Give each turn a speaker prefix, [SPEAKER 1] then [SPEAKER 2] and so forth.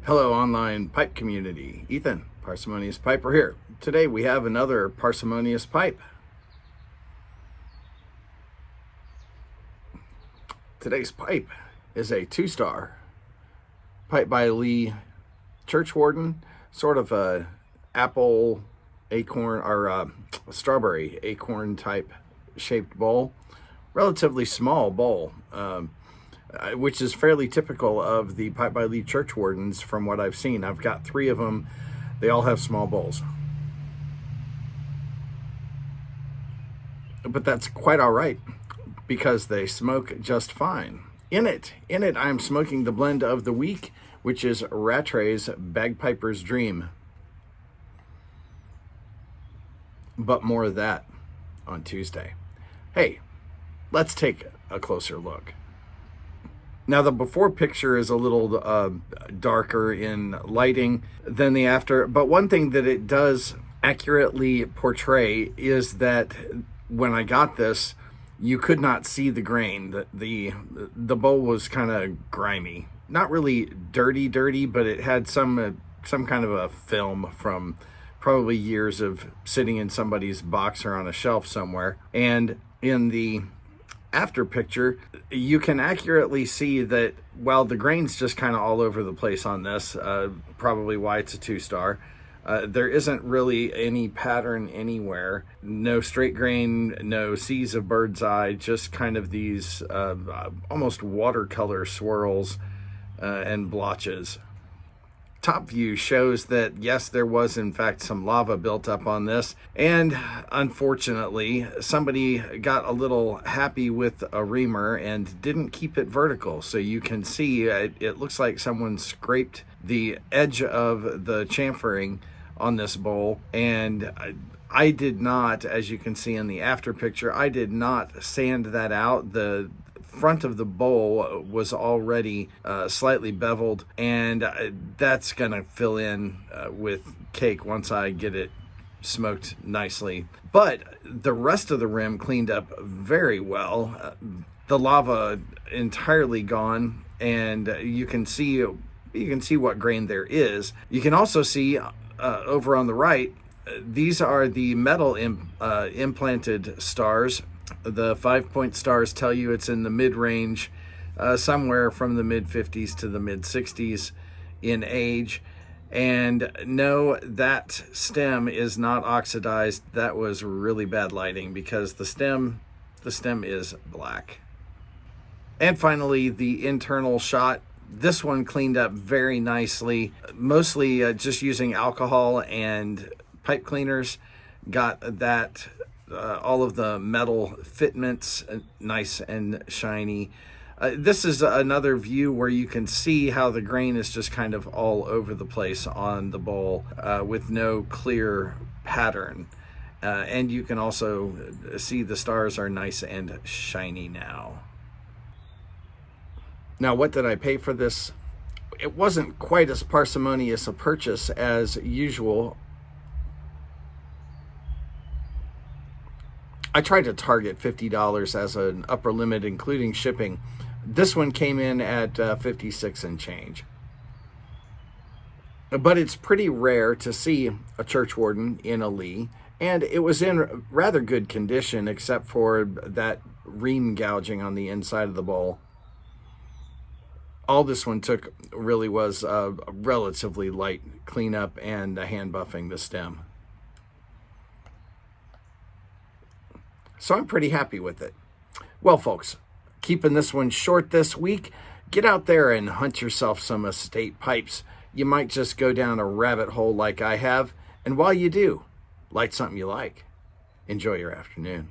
[SPEAKER 1] Hello, online pipe community. Ethan, Parsimonious Piper here. Today we have another Parsimonious pipe. Today's pipe is a 2-star pipe by Lee Churchwarden, sort of a apple acorn or a strawberry acorn type shaped bowl, relatively small bowl. Which is fairly typical of the pipe by Lee Churchwardens from what I've seen. I've got 3 of them. They all have small bowls. But that's quite all right because they smoke just fine. In it, I'm smoking the blend of the week, which is Rattray's Bagpiper's Dream. But more of that on Tuesday. Hey, let's take a closer look. Now, the before picture is a little darker in lighting than the after, but one thing that it does accurately portray is that when I got this, you could not see the grain. The bowl was kind of grimy. Not really dirty, but it had some kind of a film from probably years of sitting in somebody's box or on a shelf somewhere. And in the after picture, you can accurately see that while the grain's just kind of all over the place on this, probably why it's a 2-star, there isn't really any pattern anywhere. No straight grain, no seas of bird's eye, just kind of these almost watercolor swirls and blotches. Top view shows that yes, there was in fact some lava built up on this, and unfortunately somebody got a little happy with a reamer and didn't keep it vertical. So you can see it looks like someone scraped the edge of the chamfering on this bowl, and I did not, as you can see in the after picture, I did not sand that out. The front of the bowl was already slightly beveled, and that's gonna fill in with cake once I get it smoked nicely. But the rest of the rim cleaned up very well. The lava entirely gone, and you can see what grain there is. You can also see over on the right, these are the metal implanted stars. The 5-point stars tell you it's in the mid-range, somewhere from the mid-50s to the mid-60s in age. And no, that stem is not oxidized. That was really bad lighting because the stem is black. And finally, the internal shot. This one cleaned up very nicely, mostly just using alcohol and pipe cleaners. Got that all of the metal fitments nice and shiny. This is another view where you can see how the grain is just kind of all over the place on the bowl with no clear pattern. And you can also see the stars are nice and shiny now. Now, what did I pay for this? It wasn't quite as parsimonious a purchase as usual. I tried to target $50 as an upper limit, including shipping. This one came in at 56 and change. But it's pretty rare to see a Churchwarden in a Lee, and it was in rather good condition except for that ream gouging on the inside of the bowl. All this one took really was a relatively light cleanup and hand buffing the stem. So I'm pretty happy with it. Well, folks, keeping this one short this week, get out there and hunt yourself some estate pipes. You might just go down a rabbit hole like I have, and while you do, light something you like. Enjoy your afternoon.